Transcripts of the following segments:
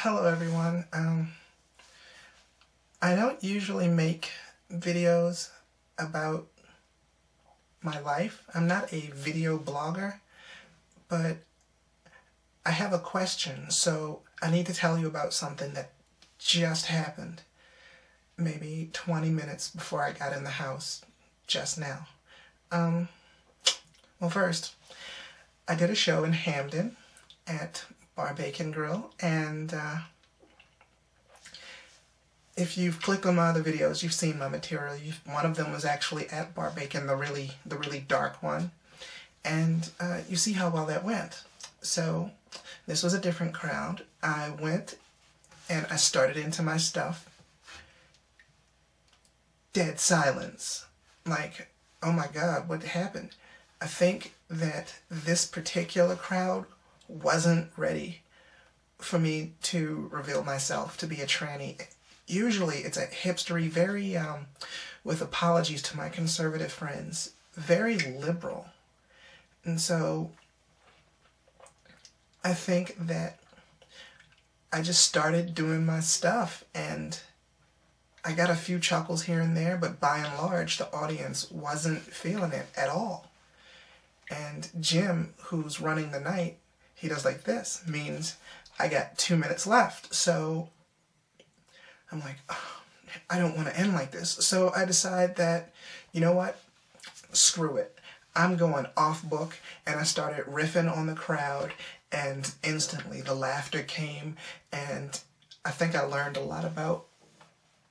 Hello everyone. I don't usually make videos about my life. I'm not a video blogger, but I have a question, so I need to tell you about something that just happened maybe 20 minutes before I got in the house just now. Well, first, I did a show in Hamden at Bar Bacon Grill, and if you've clicked on my other videos, you've seen my material. One of them was actually at Bar Bacon, the really dark one, and you see how well that went. So this was a different crowd. I went and I started into my stuff. Dead silence. Like, oh my God, what happened? I think that this particular crowd wasn't ready for me to reveal myself to be a tranny. Usually it's a hipstery, very, with apologies to my conservative friends, very liberal. And so I think that I just started doing my stuff, and I got a few chuckles here and there, but by and large the audience wasn't feeling it at all. And Jim, who's running the night, he does like this, means I got 2 minutes left. So I'm like, oh, I don't want to end like this. So I decide that, you know what, screw it. I'm going off book, and I started riffing on the crowd, and instantly the laughter came, and I think I learned a lot about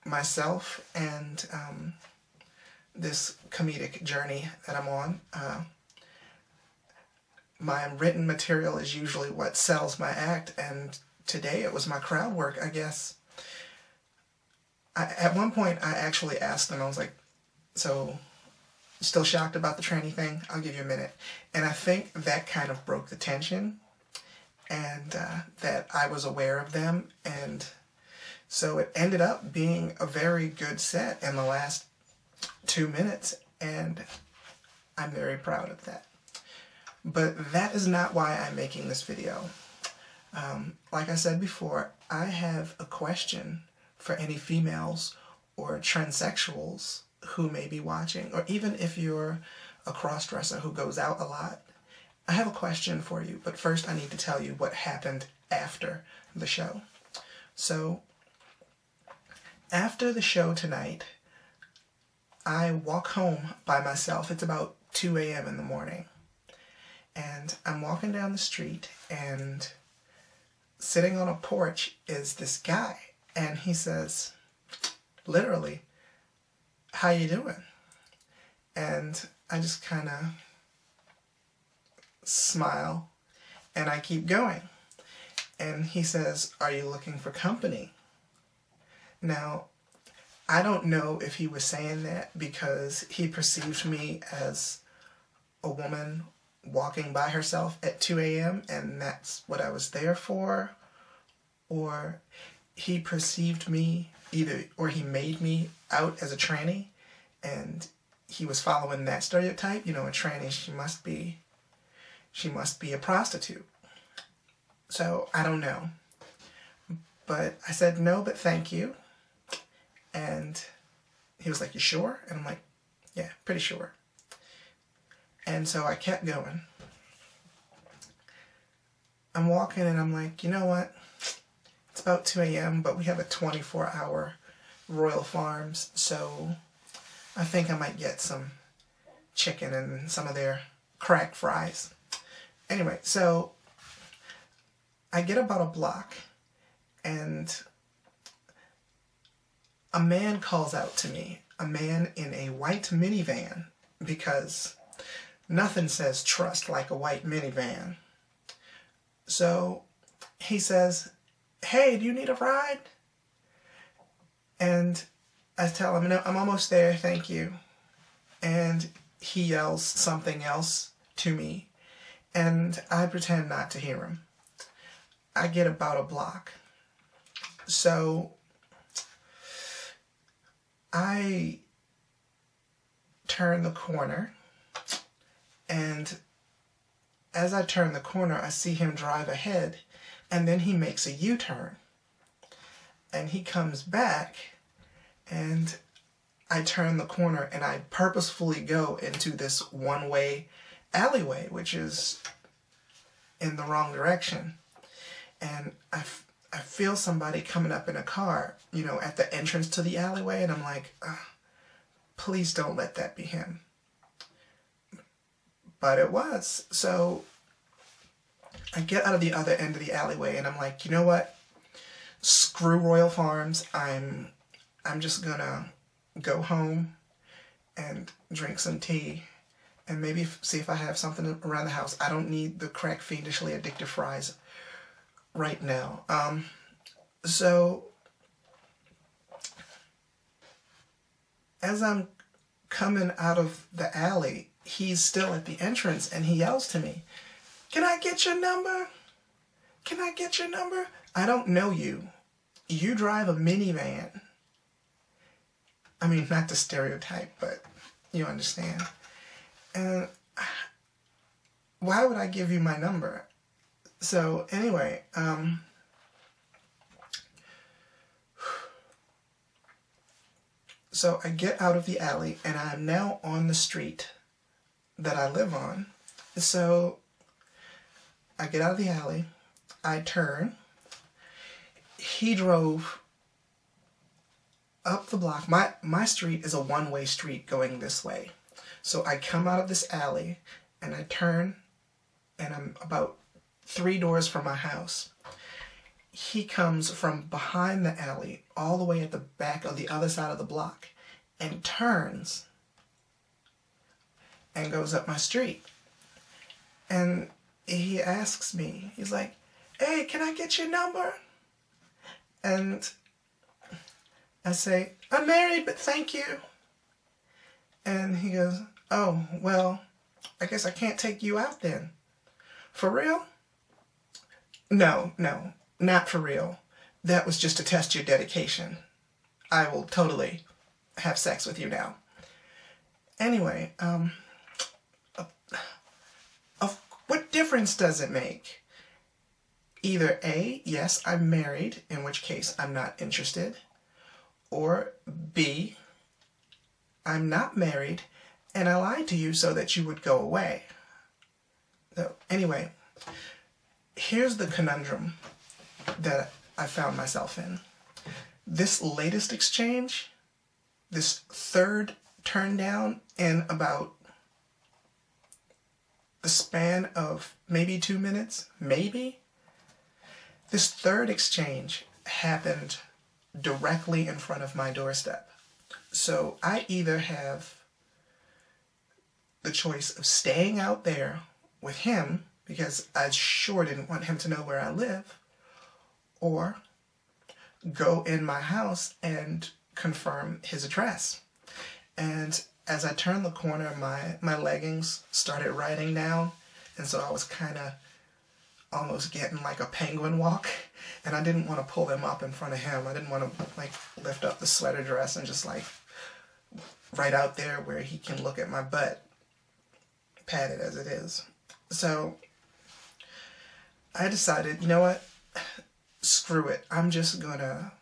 myself and this comedic journey that I'm on. My written material is usually what sells my act, and today it was my crowd work, I guess. At one point, I actually asked them, I was like, so, still shocked about the tranny thing? I'll give you a minute. And I think that kind of broke the tension, and that I was aware of them, and so it ended up being a very good set in the last 2 minutes, and I'm very proud of that. But that is not why I'm making this video. Like I said before, I have a question for any females or transsexuals who may be watching, or even if you're a cross-dresser who goes out a lot. I have a question for you, but first I need to tell you what happened after the show. So, after the show tonight, I walk home by myself. It's about 2 a.m. in the morning. And I'm walking down the street, and sitting on a porch is this guy. And he says, literally, how you doing? And I just kind of smile, and I keep going. And he says, are you looking for company? Now, I don't know if he was saying that because he perceived me as a woman walking by herself at 2 a.m. and that's what I was there for, or he perceived me or he made me out as a tranny, and he was following that stereotype. You know, a tranny, she must be a prostitute. So I don't know, but I said no, but thank you. And he was like, you sure? And I'm like, yeah, pretty sure. And so I kept going. I'm walking, and I'm like, you know what? It's about 2 a.m., but we have a 24-hour Royal Farms, so I think I might get some chicken and some of their crack fries. Anyway, so I get about a block, and a man calls out to me, a man in a white minivan, because nothing says trust like a white minivan. So he says, hey, do you need a ride? And I tell him, no, I'm almost there, thank you. And he yells something else to me, and I pretend not to hear him. I get about a block. So I turn the corner, and as I turn the corner, I see him drive ahead, and then he makes a U-turn. And he comes back, and I turn the corner, and I purposefully go into this one-way alleyway, which is in the wrong direction. And I feel somebody coming up in a car, you know, at the entrance to the alleyway, and I'm like, please don't let that be him. But it was. So I get out of the other end of the alleyway, and I'm like, you know what? Screw Royal Farms. I'm just gonna go home and drink some tea and maybe see if I have something around the house. I don't need the crack fiendishly addictive fries right now. So as I'm coming out of the alley, he's still at the entrance, and he yells to me, "Can I get your number? Can I get your number? I don't know you. You drive a minivan." I mean, not to stereotype, but you understand. And why would I give you my number? So anyway, so I get out of the alley, and I'm now on the street that I live on. So I get out of the alley, I turn, he drove up the block. My street is a one-way street going this way. So I come out of this alley, and I turn, and I'm about 3 doors from my house. He comes from behind the alley, all the way at the back of the other side of the block, and turns and goes up my street. And he asks me, he's like, "Hey, can I get your number?" And I say, "I'm married, but thank you." And he goes, "Oh, well, I guess I can't take you out then." "For real?" No, not for real. That was just to test your dedication. I will totally have sex with you now. Anyway, what difference does it make? Either A, yes, I'm married, in which case I'm not interested, or B, I'm not married, and I lied to you so that you would go away. So, anyway, here's the conundrum that I found myself in. This latest exchange, this third turn down in about the span of maybe 2 minutes, maybe, this third exchange happened directly in front of my doorstep. So I either have the choice of staying out there with him, because I sure didn't want him to know where I live, or go in my house and confirm his address. And as I turned the corner, my leggings started riding down, and so I was kind of almost getting like a penguin walk, and I didn't want to pull them up in front of him. I didn't want to like lift up the sweater dress and just like right out there where he can look at my butt, padded as it is. So I decided, you know what, screw it. I'm just gonna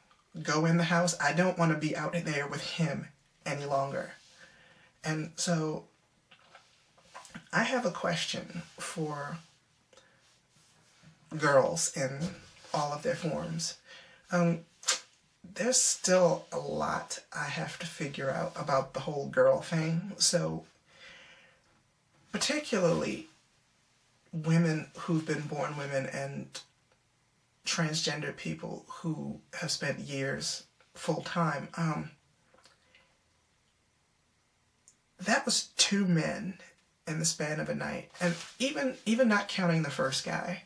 go in the house. I don't want to be out there with him any longer. And so I have a question for girls in all of their forms. There's still a lot I have to figure out about the whole girl thing. So particularly women who've been born women and transgender people who have spent years full-time. That was 2 men in the span of a night. And even not counting the first guy,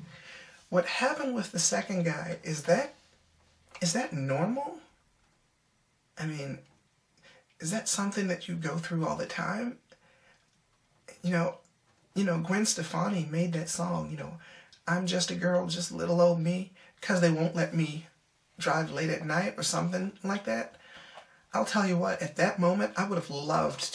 what happened with the second guy, is that normal? I mean, is that something that you go through all the time? You know, Gwen Stefani made that song, you know, "I'm just a girl, just little old me, 'cause they won't let me drive late at night," or something like that. I'll tell you what, at that moment, I would have loved